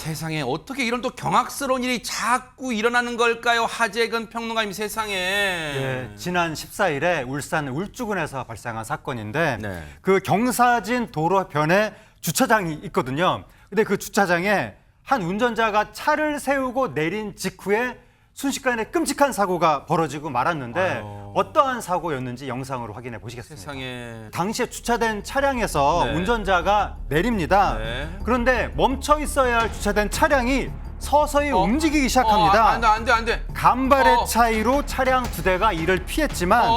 세상에 어떻게 이런 또 경악스러운 일이 자꾸 일어나는 걸까요? 하재근 평론가님 세상에. 예, 지난 14일에 울산 울주군에서 발생한 사건인데 네. 그 경사진 도로변에 주차장이 있거든요. 근데 그 주차장에 한 운전자가 차를 세우고 내린 직후에 순식간에 끔찍한 사고가 벌어지고 말았는데 아유. 어떠한 사고였는지 영상으로 확인해 보시겠습니다. 세상에. 당시에 주차된 차량에서 네. 운전자가 내립니다. 네. 그런데 멈춰 있어야 할 주차된 차량이 서서히 움직이기 시작합니다. 안 돼. 간발의 차이로 차량 2대가 이를 피했지만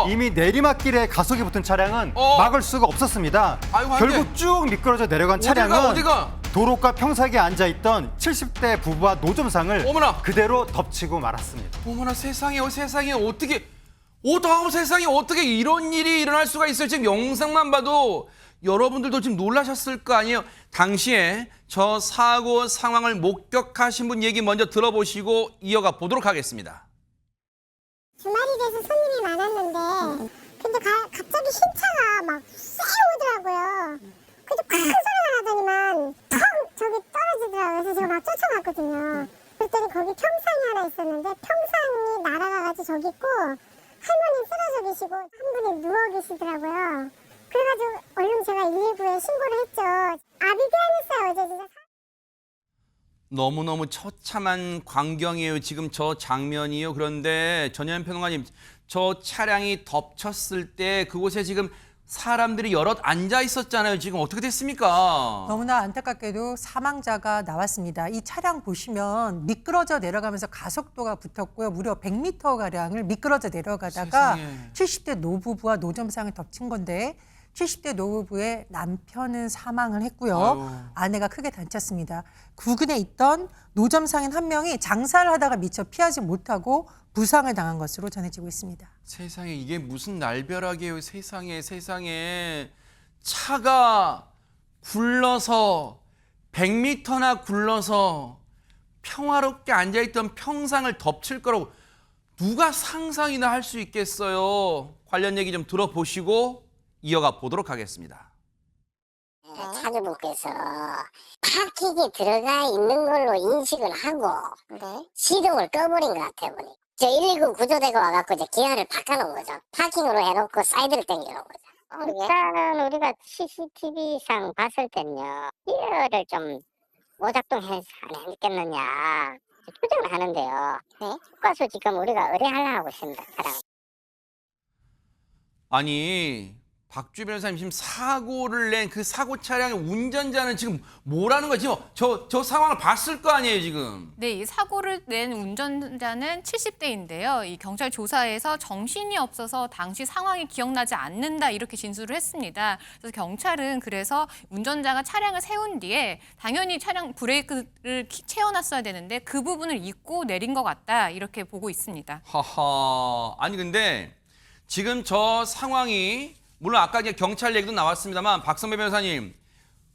이미 내리막길에 가속이 붙은 차량은 막을 수가 없었습니다. 아이고, 안 결국 쭉 미끄러져 내려간 차량은 어디가? 도로가 평사기에 앉아있던 70대 부부와 노점상을 어머나. 그대로 덮치고 말았습니다. 어머나 세상에 어떻게 세상에 어떻게 이런 일이 일어날 수가 있어요. 지금 영상만 봐도 여러분들도 지금 놀라셨을 거 아니에요. 당시에 저 사고 상황을 목격하신 분 얘기 먼저 들어보시고 이어가 보도록 하겠습니다. 주말이 돼서 손님이 많았는데 근데 갑자기 흰차가 막 쎄오더라고요. 근데 큰 소리가 나더니만 텅 저기 떨어지더라고요. 그래서 제가 막 쫓아갔거든요. 그랬더니 거기 평상이 하나 있었는데 평상이 날아가가지고 저기 있고 할머니 쓰러져 계시고 한 분이 누워 계시더라고요. 그래가지고 얼른 제가 119에 신고를 했죠. 아비규환했어요 어제 진짜. 너무너무 처참한 광경이에요. 지금 저 장면이요. 그런데 전현 평론가님, 저 차량이 덮쳤을 때 그곳에 지금 사람들이 여럿 앉아 있었잖아요. 지금 어떻게 됐습니까? 너무나 안타깝게도 사망자가 나왔습니다. 이 차량 보시면 미끄러져 내려가면서 가속도가 붙었고요. 무려 100m가량을 미끄러져 내려가다가 세상에. 70대 노부부와 노점상을 덮친 건데 70대 노부부의 남편은 사망을 했고요. 아유. 아내가 크게 다쳤습니다. 구근에 있던 노점상인 한 명이 장사를 하다가 미처 피하지 못하고 부상을 당한 것으로 전해지고 있습니다. 세상에 이게 무슨 날벼락이에요. 세상에 차가 굴러서 100m나 굴러서 평화롭게 앉아있던 평상을 덮칠 거라고 누가 상상이나 할 수 있겠어요. 관련 얘기 좀 들어보시고 이어가 보도록 하겠습니다. 차주분께서 파킹이 들어가 있는 걸로 인식을 하고 시동을 꺼버린 것 같아요. 보니 저 119 구조대가 와갖고 이제 기아를 바꿔놓은 거죠. 파킹으로 해놓고 사이드를 당겨놓은 거죠. 일단은 우리가 CCTV상 봤을 땐요, 기어를 좀 오작동해서 안 했겠느냐 추정을 하는데요. 국가수 지금 우리가 의뢰하려고 하고 있습니다. 차량. 아니 박주 변호사님 지금 사고를 낸 그 사고 차량의 운전자는 지금 뭐라는 거예요? 지금 저 상황을 봤을 거 아니에요 지금. 네, 이 사고를 낸 운전자는 70대인데요. 이 경찰 조사에서 정신이 없어서 당시 상황이 기억나지 않는다 이렇게 진술을 했습니다. 그래서 경찰은 그래서 운전자가 차량을 세운 뒤에 당연히 차량 브레이크를 채워놨어야 되는데 그 부분을 잊고 내린 것 같다 이렇게 보고 있습니다. 하하. 아니 근데 지금 저 상황이 물론 아까 이제 경찰 얘기도 나왔습니다만 박성배 변호사님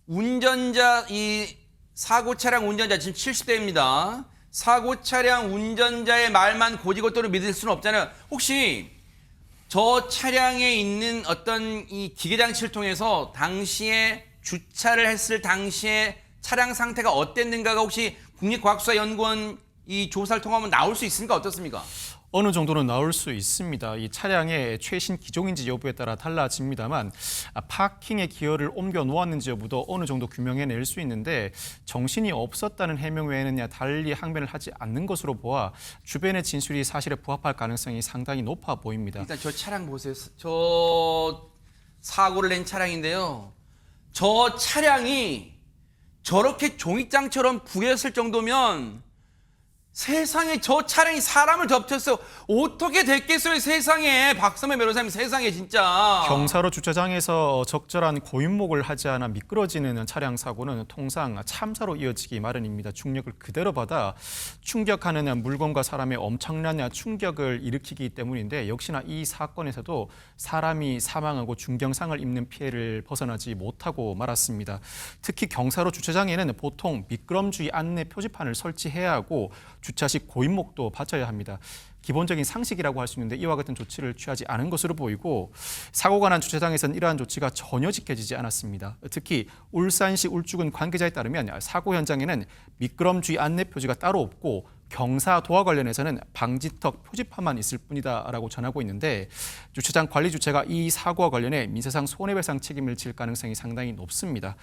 운전자 이 사고 차량 운전자 지금 70대입니다. 사고 차량 운전자의 말만 고지고대로 믿을 수는 없잖아요. 혹시 저 차량에 있는 어떤 이 기계 장치를 통해서 당시에 주차를 했을 당시에 차량 상태가 어땠는가가 혹시 국립과학수사연구원 이 조사를 통하면 나올 수 있습니까? 어떻습니까? 어느 정도는 나올 수 있습니다. 이 차량의 최신 기종인지 여부에 따라 달라집니다만 파킹의 기어를 옮겨 놓았는지 여부도 어느 정도 규명해낼 수 있는데 정신이 없었다는 해명 외에는 달리 항변을 하지 않는 것으로 보아 주변의 진술이 사실에 부합할 가능성이 상당히 높아 보입니다. 일단 저 차량 보세요. 저 사고를 낸 차량인데요. 저 차량이 저렇게 종이장처럼 부였을 정도면 세상에 저 차량이 사람을 덮쳤어요. 어떻게 됐겠어요 세상에. 박성배 변호사님 세상에 진짜. 경사로 주차장에서 적절한 고인목을 하지 않아 미끄러지는 차량 사고는 통상 참사로 이어지기 마련입니다. 중력을 그대로 받아 충격하는 물건과 사람의 엄청난 충격을 일으키기 때문인데 역시나 이 사건에서도 사람이 사망하고 중경상을 입는 피해를 벗어나지 못하고 말았습니다. 특히 경사로 주차장에는 보통 미끄럼주의 안내 표지판을 설치해야 하고 주차 시 고인목도 받쳐야 합니다. 기본적인 상식이라고 할 수 있는데 이와 같은 조치를 취하지 않은 것으로 보이고 사고가 난 주차장에서는 이러한 조치가 전혀 지켜지지 않았습니다. 특히 울산시 울주군 관계자에 따르면 사고 현장에는 미끄럼주의 안내 표지가 따로 없고 경사 도와 관련해서는 방지턱 표지판만 있을 뿐이다라고 전하고 있는데 주차장 관리 주체가 이 사고와 관련해 민사상 손해배상 책임을 질 가능성이 상당히 높습니다.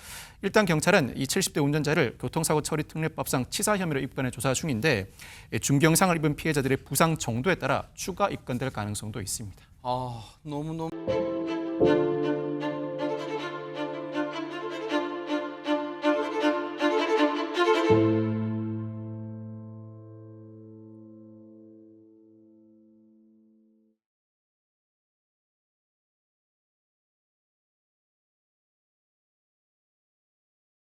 일단 경찰은 이 70대 운전자를 교통사고 처리 특례법상 치사 혐의로 입건해 조사 중인데 중경상을 입은 피해자들의 부상 정도에 따라 추가 입건될 가능성도 있습니다. 너무너무